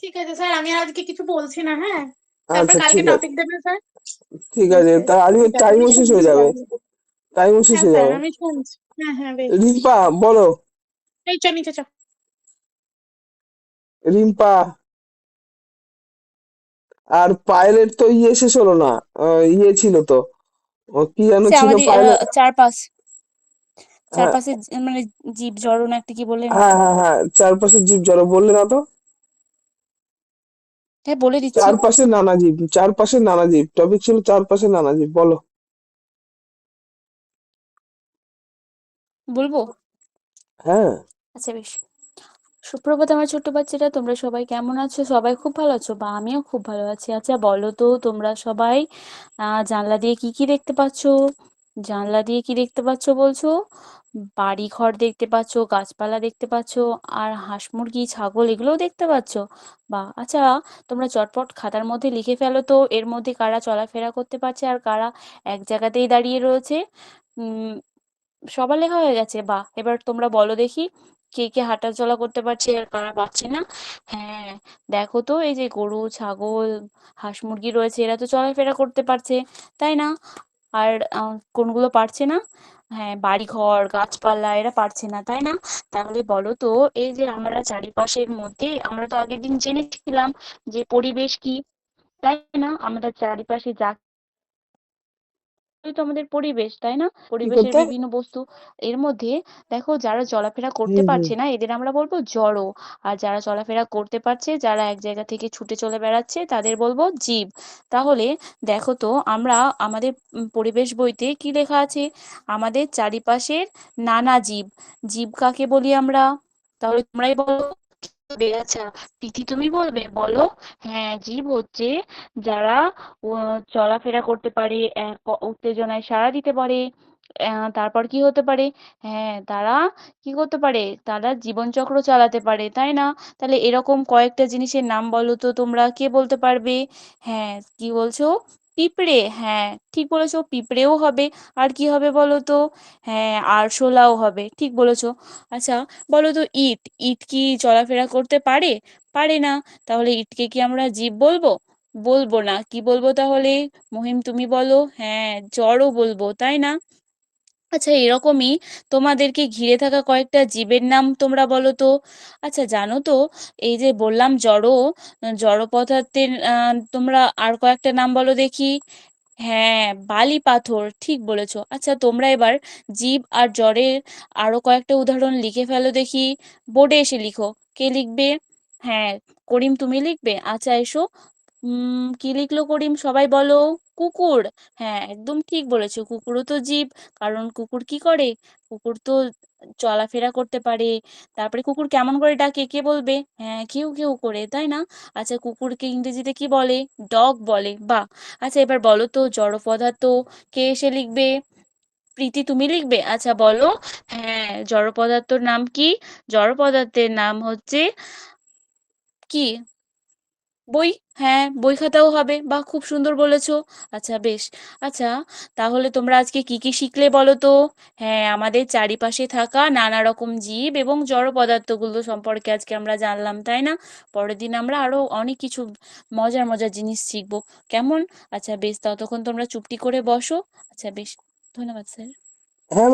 ঠিক আছে স্যার, আমি আর আজকে কিছু বলছি না, হ্যাঁ? তারপর আচ্ছা কালকে ঠিক আছে, টপিক দেবেন স্যার। ঠিক আছে, ওকে। তা আজকে ঠিক আছে, আমি টাইমও শেষ হয়ে শুনছি যাবে, তাহলে। টাইমও শেষ হ্যাঁ হয়ে স্যার, যাবে। আমি শুনছি। হ্যাঁ হ্যাঁ, বেশ। রিম্পা বলো। এই চ নিচে চ। রিম্পা, আর পাইলেট তো ইয়ে শেষ হলো না, ইয়ে ছিল তো, কি যেন সে ছিল আমাদের পাইলট। চারপাশ, হ্যাঁ চারপাশে মানে জীব জড় না একটা কি বললেন হ্যাঁ ওটা। হ্যাঁ হ্যাঁ, চারপাশের জীব জড় বললে না তো। হ্যাঁ বলে দিচ্ছি। চারপাশে নানা জীব, চারপাশে নানা জীব, টপিক ছিল চারপাশে নানা জীব, বলো। বলবো? হ্যাঁ। আচ্ছা বেশ। সুপ্রভাত আমার ছোট্ট বাচ্চারা, তোমরা সবাই কেমন আছো? সবাই খুব ভালো আছো? বা আমিও খুব ভালো আছি। আচ্ছা বলো তো তোমরা সবাই জানলা দিয়ে কি কি দেখতে পাচ্ছো? জানলা দিয়ে কি দেখতে পাচ্ছো বলছো? বাড়ি ঘর দেখতে পাচ্ছো, গাছপালা দেখতে পাচ্ছো, আর হাঁস মুরগি ছাগল এগুলোও দেখতে পাচ্ছো। বা আচ্ছা, তোমরা চটপট খাতার মধ্যে লিখে ফেলো তো এর মধ্যে কারা চলাফেরা করতে পারছে আর কারা এক জায়গাতেই দাঁড়িয়ে রয়েছে। উম সবার লেখা হয়ে গেছে? বাহ, এবার তোমরা বলো দেখি কে কে হাঁটা চলা করতে পারছে আর কারা পারছে না। হ্যাঁ, দেখো তো এই যে গরু ছাগল হাঁস মুরগি রয়েছে, এরা তো চলাফেরা করতে পারছে, তাই না? আর কোনগুলো পারছে না? হ্যাঁ, বাড়ি ঘর গাছপালা এরা পারছে না, তাই না? তাহলে বলো তো, এই যে আমরা চারিপাশের মধ্যে, আমরা তো আগের দিন জেনেছিলাম যে পরিবেশ কি, তাই না? আমাদের চারিপাশে যা এই তো আমাদের পরিবেশ, তাই না? কি পরিবেশের করতে? বিভিন্ন বস্তু, এর মধ্যে দেখো যারা চলাফেরা করতে হুম হুম। পারছে না এদের আমরা বলবো জড়, আর যারা চলাফেরা করতে পারছে, যারা এক জায়গা থেকে ছুটে চলে বেড়াচ্ছে তাদের বলবো জীব। তাহলে দেখো তো আমরা আমাদের পরিবেশ বইতে কি লেখা আছে? আমাদের চারিপাশের নানা জীব। জীব কাকে বলি আমরা? তাহলে তোমরাই বলো। আচ্ছা, তিথি তুমি বলবে, বলো। হ্যাঁ, জীব হচ্ছে যারা চলাফেরা করতে পারে, উত্তেজনায় সাড়া দিতে পারে। তারপর কি হতে পারে? হ্যাঁ, তারা কি করতে পারে? তারা জীবনচক্র চালাতে পারে, তাই না? তাহলে এরকম কয়েকটা জিনিসের নাম বলো তো তোমরা, কে বলতে পারবে? হ্যাঁ, কি বলছো? পিঁপড়ে, হ্যাঁ ঠিক বলেছো, পিঁপড়েও হবে। আর কি হবে বলো তো? হ্যাঁ, আরশোলাও হবে, ঠিক বলেছো। আচ্ছা বলো তো, ইট, ইট কি চলাফেরা করতে পারে? পারে না। তাহলে ইটকে কি আমরা জীব বলবো? বলবো না, কি বলবো তাহলে? মহিম তুমি বলো। হ্যাঁ, জড়ও বলবো, তাই না? আচ্ছা এরকমই তোমাদেরকে ঘিরে থাকা কয়েকটা জীবের নাম তোমরা বলো তো। আচ্ছা জানো তো, এই যে বললাম জড়, জড় পদার্থের তোমরা আর কয়েকটা নাম বলো দেখি। হ্যাঁ, বালি পাথর, ঠিক বলেছো। আচ্ছা তোমরা এবার জীব আর জড়ের আরো কয়েকটা উদাহরণ লিখে ফেলো দেখি। বোর্ডে এসে লিখো। কে লিখবে? হ্যাঁ, করিম তুমি লিখবে? আচ্ছা এসো। কি লিখলো করিম, সবাই বলো। কুকুর। হ্যাঁ একদম ঠিক বলেছো, কুকুরও তো জীব। কারণ কুকুর কি করে? কুকুর তো চলাফেরা করতে পারে। তারপরে কুকুর কেমন করে ডাকে কে বলবে? হ্যাঁ, ঘেউ ঘেউ করে, তাই না? আচ্ছা কুকুরকে ইংরেজিতে কি বলে? ডগ বলে, বাহ। আচ্ছা এবার বলো তো জড় পদার্থ, কে এসে লিখবে? প্রীতি তুমি লিখবে? আচ্ছা বলো। হ্যাঁ, জড় পদার্থর নাম কি? জড় পদার্থের নাম হচ্ছে কি? বই। হ্যাঁ, বই খাতাও হবে, বাহ খুব সুন্দর বলেছো। আচ্ছা বেশ। আচ্ছা তাহলে তোমরা আজকে কি কি শিখলে বলো তো? হ্যাঁ, আমাদের চারিপাশে থাকা নানা রকম জীব এবং জড় পদার্থগুলো সম্পর্কে আজকে আমরা জানলাম, তাই না? পরের দিন আমরা আরো অনেক কিছু মজার মজার জিনিস শিখবো, কেমন? আচ্ছা বেশ, ততক্ষণ তোমরা চুপটি করে বসো। আচ্ছা বেশ, ধন্যবাদ স্যার। হ্যাঁ